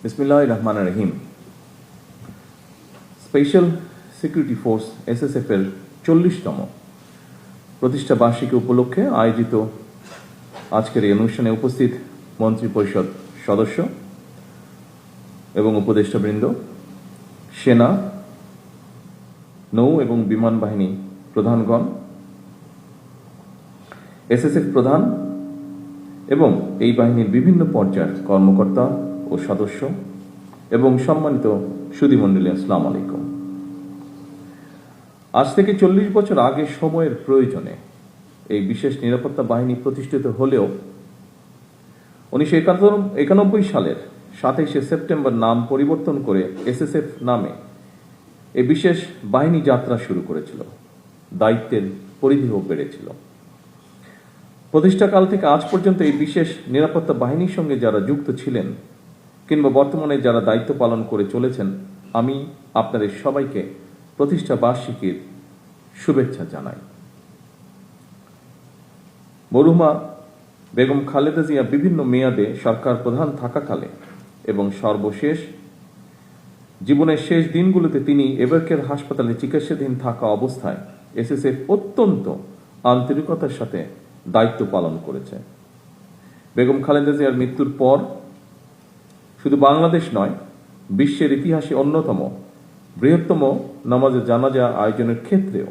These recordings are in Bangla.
বিসমিল্লাহির রহমানির রহিম। স্পেশাল সিকিউরিটি ফোর্স এসএসএফ এর 40তম প্রতিষ্ঠা বার্ষিকী উপলক্ষে আয়োজিত আজকের এই অনুষ্ঠানে উপস্থিত মন্ত্রিপরিষদ সদস্য এবং উপদেষ্টাবৃন্দ, সেনা, নৌ এবং বিমান বাহিনী প্রধানগণ, এসএসএফ প্রধান এবং এই বাহিনীর বিভিন্ন পর্যায়ের কর্মকর্তা ও সদস্য এবং সম্মানিত সুধীমণ্ডলী, আসসালামু আলাইকুম। আজ থেকে 40 বছর আগে সময়ের প্রয়োজনে এই বিশেষ নিরাপত্তা বাহিনী প্রতিষ্ঠিত হলেও 1991 সালের 27শে সেপ্টেম্বর নাম পরিবর্তন করে এসএসএফ নামে এই বিশেষ বাহিনী যাত্রা শুরু করেছিল। দায়িত্বের পরিধিও বেড়েছিল। প্রতিষ্ঠাকাল থেকে আজ পর্যন্ত এই বিশেষ নিরাপত্তা বাহিনীর সঙ্গে যারা যুক্ত ছিলেন কিংবা বর্তমানে যারা দায়িত্ব পালন করে চলেছেন, আমি আপনাদের সবাইকে প্রতিষ্ঠা বার্ষিকীর শুভেচ্ছা জানাই। মরহুমা বেগম খালেদা জিয়া বিভিন্ন মেয়াদে সরকার প্রধান থাকাকালে এবং সর্বশেষ জীবনের শেষ দিনগুলোতে তিনি এভারকেয়ার হাসপাতালে চিকিৎসাধীন থাকা অবস্থায় এসএসএফ অত্যন্ত আন্তরিকতার সাথে দায়িত্ব পালন করেছে। বেগম খালেদা জিয়ার মৃত্যুর পর শুধু বাংলাদেশ নয়, বিশ্বের ইতিহাসে অন্যতম বৃহত্তম নামাজে জানাজা আয়োজনের ক্ষেত্রেও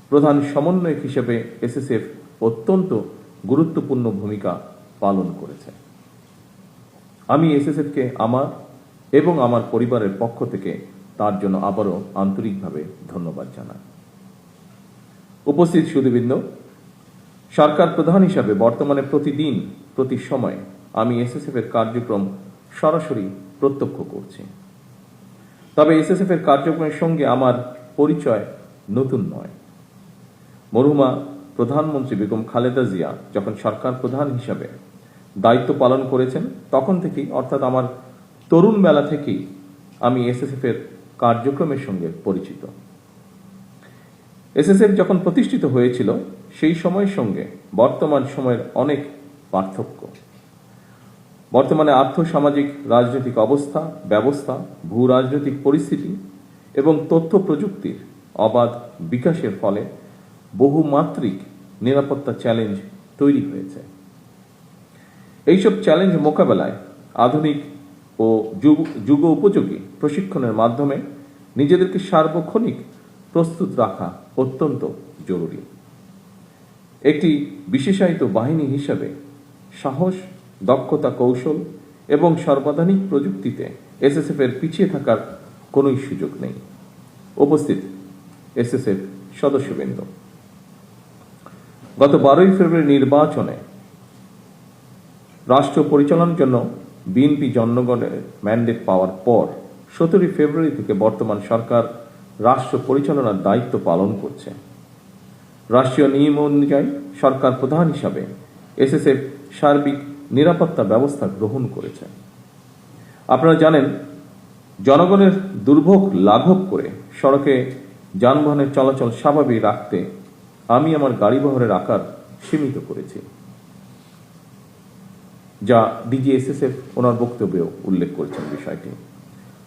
প্রধান সমন্বয়ক হিসেবে এসএসএফ অত্যন্ত গুরুত্বপূর্ণ ভূমিকা পালন করেছে। আমি এসএসএফকে আমার এবং আমার পরিবারের পক্ষ থেকে তার জন্য আবারও আন্তরিকভাবে ধন্যবাদ জানাই। উপস্থিত সুধীবৃন্দ, সরকার প্রধান হিসাবে বর্তমানে প্রতিদিন প্রতি সময় আমি এসএসএফ এর কার্যক্রম সরাসরি প্রত্যক্ষ করছি। তবে এসএসএফ এর কার্যক্রমের সঙ্গে আমার পরিচয় নতুন নয়। মরহুমা প্রধানমন্ত্রী বেগম খালেদা জিয়া যখন সরকার প্রধান হিসাবে দায়িত্ব পালন করেছেন তখন থেকেই, অর্থাৎ আমার তরুণ বেলা থেকেই আমি এসএসএফ এর কার্যক্রমের সঙ্গে পরিচিত। এসএসএফ যখন প্রতিষ্ঠিত হয়েছিল সেই সময়ের সঙ্গে বর্তমান সময়ের অনেক পার্থক্য। বর্তমানে আর্থসামাজিক রাজনৈতিক অবস্থা ব্যবস্থা, ভূ রাজনৈতিক পরিস্থিতি এবং তথ্য প্রযুক্তির অবাধ বিকাশের ফলে বহুমাত্রিক নিরাপত্তা চ্যালেঞ্জ তৈরি হয়েছে। এইসব চ্যালেঞ্জ মোকাবেলায় আধুনিক ও যুগ উপযোগী প্রশিক্ষণের মাধ্যমে নিজেদেরকে সার্বক্ষণিক প্রস্তুত রাখা অত্যন্ত জরুরি। একটি বিশেষায়িত বাহিনী হিসাবে সাহস, দক্ষতা, কৌশল এবং সর্বাধুনিক প্রযুক্তিতে এসএসএফ এর পিছিয়ে থাকার কোনো সুযোগ নেই। উপস্থিত এসএসএফ সদস্যবৃন্দ, গত 12ই ফেব্রুয়ারি নির্বাচনে রাষ্ট্র পরিচালনার জন্য বিএনপি জনগণের ম্যান্ডেট পাওয়ার পর 17ই ফেব্রুয়ারি থেকে বর্তমান সরকার রাষ্ট্র পরিচালনার দায়িত্ব পালন করছে। রাষ্ট্রীয় নিয়ম অনুযায়ী সরকার প্রধান হিসাবে এসএসএফ সার্বিক নিরাপত্তা ব্যবস্থা গ্রহণ করেছে। আপনারা জানেন, জনগণের দুর্ভোগ লাঘব করে সড়কে যানবাহনের চলাচল স্বাভাবিক রাখতে আমি আমার গাড়িবহরের আকার সীমিত করেছি, যা ডিজি এসএসএফ ওনার বক্তব্যেও উল্লেখ করেছেন বিষয়টি।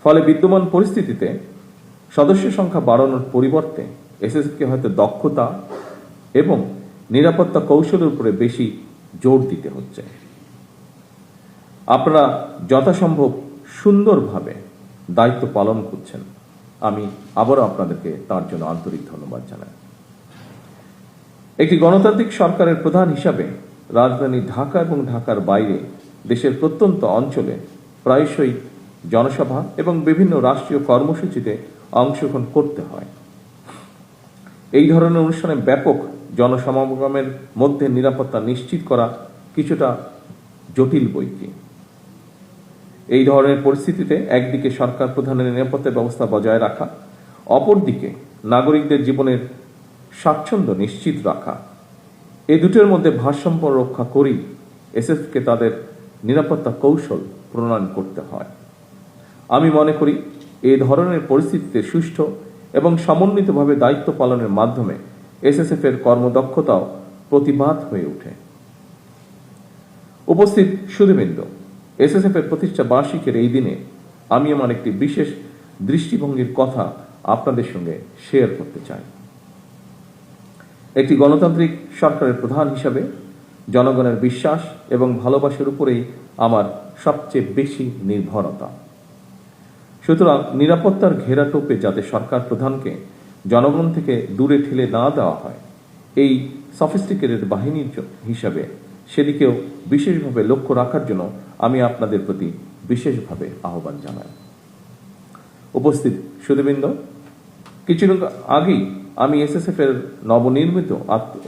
ফলে বিদ্যমান পরিস্থিতিতে সদস্য সংখ্যা বাড়ানোর পরিবর্তে এসএসএফকে হয়তো দক্ষতা এবং নিরাপত্তা কৌশলের উপরে বেশি জোর দিতে হচ্ছে। আপনারা যথাসম্ভব সুন্দরভাবে দায়িত্ব পালন করছেন। আমি আবারও আপনাদেরকে তার জন্য আন্তরিক ধন্যবাদ জানাই। একটি গণতান্ত্রিক সরকারের প্রধান হিসাবে রাজধানী ঢাকা এবং ঢাকার বাইরে দেশের প্রত্যন্ত অঞ্চলে প্রায়শই জনসভা এবং বিভিন্ন রাষ্ট্রীয় কর্মসূচিতে অংশগ্রহণ করতে হয়। এই ধরনের অনুষ্ঠানে ব্যাপক জনসমাগমের মধ্যে নিরাপত্তা নিশ্চিত করা কিছুটা জটিল বৈকি। এই ধরনের পরিস্থিতিতে একদিকে সরকার প্রধানের নিরাপত্তা ব্যবস্থা বজায় রাখা, অপরদিকে নাগরিকদের জীবনের স্বাচ্ছন্দ্য নিশ্চিত রাখা, এই দুটোর মধ্যে ভারসাম্য রক্ষা করেই এসএসএফকে তাদের নিরাপত্তা কৌশল প্রণয়ন করতে হয়। আমি মনে করি এই ধরনের পরিস্থিতিতে সুষ্ঠু এবং সমন্বিতভাবে দায়িত্ব পালনের মাধ্যমে এসএসএফ এর কর্মদক্ষতাও প্রতিবাদ হয়ে ওঠে। উপস্থিত সুধীবৃন্দ, এসএসএফ এর প্রতিষ্ঠা বার্ষিকের এই দিনে আমি আমার একটি বিশেষ দৃষ্টিভঙ্গির কথা আপনাদের সঙ্গে শেয়ার করতে চাই। একটি গণতান্ত্রিক সরকারের প্রধান হিসাবে জনগণের বিশ্বাস এবং ভালোবাসার উপরেই আমার সবচেয়ে বেশি নির্ভরতা। সুতরাং নিরাপত্তার ঘেরাটোপে যাতে সরকার প্রধানকে জনগণ থেকে দূরে ঠেলে না দেওয়া হয়, এই সফিস্টিকেটেড বাহিনীর হিসাবে সেদিকেও বিশেষভাবে লক্ষ্য রাখার জন্য আমি আপনাদের প্রতি বিশেষভাবে আহ্বান জানাই। উপস্থিত সুধীবৃন্দ, কিছুদিন আগেই আমি এসএসএফ এর নবনির্মিত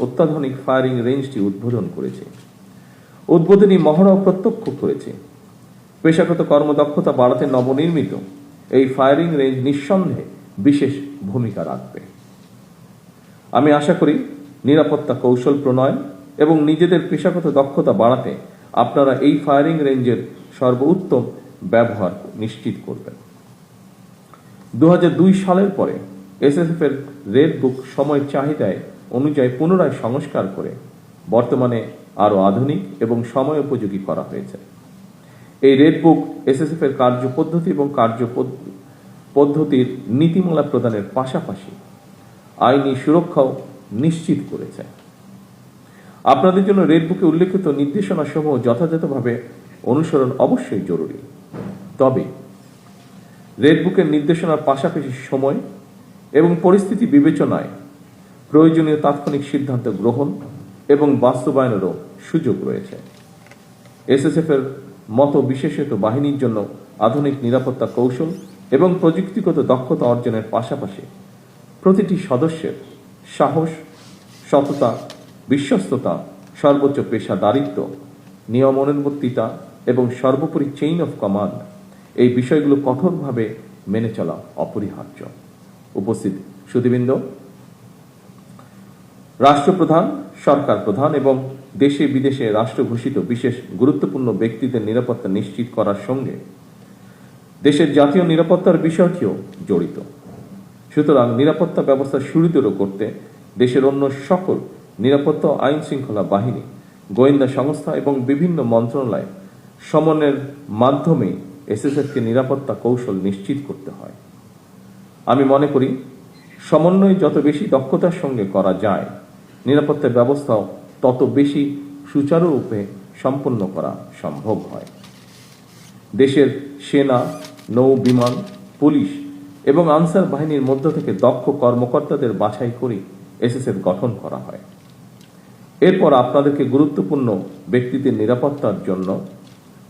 অত্যাধুনিক ফায়ারিং রেঞ্জটি উদ্বোধন করেছি। উদ্বোধনী মহড়াও প্রত্যক্ষ করেছি। পেশাগত কর্মদক্ষতা বাড়াতে নবনির্মিত এই ফায়ারিং রেঞ্জ নিঃসন্দেহে বিশেষ ভূমিকা রাখবে। আমি আশা করি নিরাপত্তা কৌশল প্রণয়ন এবং নিজেদের পেশাগত দক্ষতা বাড়াতে আপনারা এই ফায়ারিং রেঞ্জের সর্বোত্তম ব্যবহার নিশ্চিত করবেন। 2002 সালের পরে এসএসএফ এর রেড বুক সময়ের চাহিদায় অনুযায়ী পুনরায় সংস্কার করে বর্তমানে আরো আধুনিক এবং সময় উপযোগী করা হয়েছে। এই রেড বুক এসএসএফ এর কার্যপদ্ধতি এবং পদ্ধতির নীতিমালা প্রদানের পাশাপাশি আইনি সুরক্ষাও নিশ্চিত করেছে। আপনাদের জন্য রেড বুকে উল্লেখিত নির্দেশনা সমূহ যথাযথভাবে অনুসরণ অবশ্যই জরুরি। তবে রেড বুকের নির্দেশনার পাশাপাশি সময় এবং পরিস্থিতি বিবেচনায় প্রয়োজনীয় তাৎক্ষণিক সিদ্ধান্ত গ্রহণ এবং বাস্তবায়নেরও সুযোগ রয়েছে। এসএসএফ এর মতো বিশেষিত বাহিনীর জন্য আধুনিক নিরাপত্তা কৌশল এবং প্রযুক্তিগত দক্ষতা অর্জনের পাশাপাশি প্রতিটি সদস্যের সাহস, সততা, বিশ্বস্ততা, সর্বোচ্চ পেশাদারিত্ব, নিয়মানুবর্তিতা এবং সর্বোপরি চেইন অফ কমান্ড, এই বিষয়গুলো কঠোরভাবে মেনে চলা অপরিহার্য। উপস্থিত সুধীবৃন্দ, রাষ্ট্রপ্রধান, সরকার প্রধান এবং দেশে বিদেশে রাষ্ট্র ঘোষিত বিশেষ গুরুত্বপূর্ণ ব্যক্তিদের নিরাপত্তা নিশ্চিত করার সঙ্গে দেশের জাতীয় নিরাপত্তার বিষয়টিও জড়িত। সুতরাং নিরাপত্তা ব্যবস্থা সুদৃঢ় করতে দেশের অন্য সকল নিরাপত্তা আইন শৃঙ্খলা বাহিনী, গোয়েন্দা সংস্থা এবং বিভিন্ন মন্ত্রণালয় সমন্বয়ের মাধ্যমে এসএসএফকে নিরাপত্তা কৌশল নিশ্চিত করতে হয়। আমি মনে করি সমন্বয় যত বেশি দক্ষতার সঙ্গে করা যায়, নিরাপত্তা ব্যবস্থাও তত বেশি সুচারুরূপে সম্পন্ন করা সম্ভব হয়। দেশের সেনা, নৌ বিমান, পুলিশ এবং আনসার বাহিনীর মধ্য থেকে দক্ষ কর্মকর্তাদের বাছাই করে এসএসএফ গঠন করা হয়। এরপর আপনাদেরকে গুরুত্বপূর্ণ ব্যক্তিদের নিরাপত্তার জন্য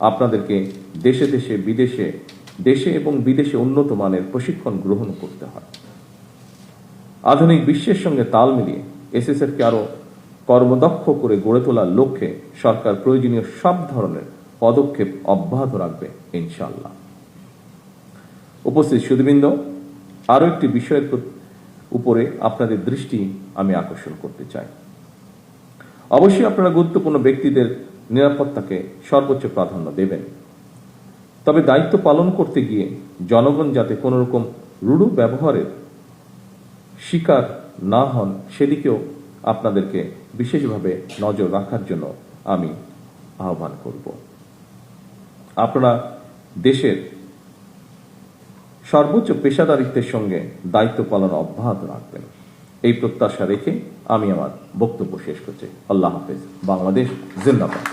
আপনাদেরকে দেশে এবং বিদেশে উন্নত মানের প্রশিক্ষণ গ্রহণ করতে হয়। আধুনিক বিশ্বের সঙ্গে তাল মিলিয়ে এসএসএফকে আরো কর্মদক্ষ করে গড়ে তোলার লক্ষ্যে সরকার প্রয়োজনীয় সব ধরনের পদক্ষেপ অব্যাহত রাখবে ইনশাআল্লাহ। উপস্থিত সুধীবৃন্দ, আরো একটি বিষয়ের উপরে আপনাদের দৃষ্টি আমি আকর্ষণ করতে চাই। অবশ্যই আপনারা গুরুত্বপূর্ণ ব্যক্তিদের নিরাপত্তাকে সর্বোচ্চ প্রাধান্য দেবেন। তবে দায়িত্ব পালন করতে গিয়ে জনগণ যাতে কোন রকম রূঢ় ব্যবহারের শিকার না হন, সেদিকেও আপনাদেরকে বিশেষভাবে নজর রাখার জন্য আমি আহ্বান করব। আপনারা দেশের সর্বোচ্চ পেশাদারিত্বের সঙ্গে দায়িত্ব পালন অব্যাহত রাখবেন, এই প্রত্যাশা রেখে আমি আমার বক্তব্য শেষ করছি। আল্লাহ হাফেজ। বাংলাদেশ জিন্দাবাদ।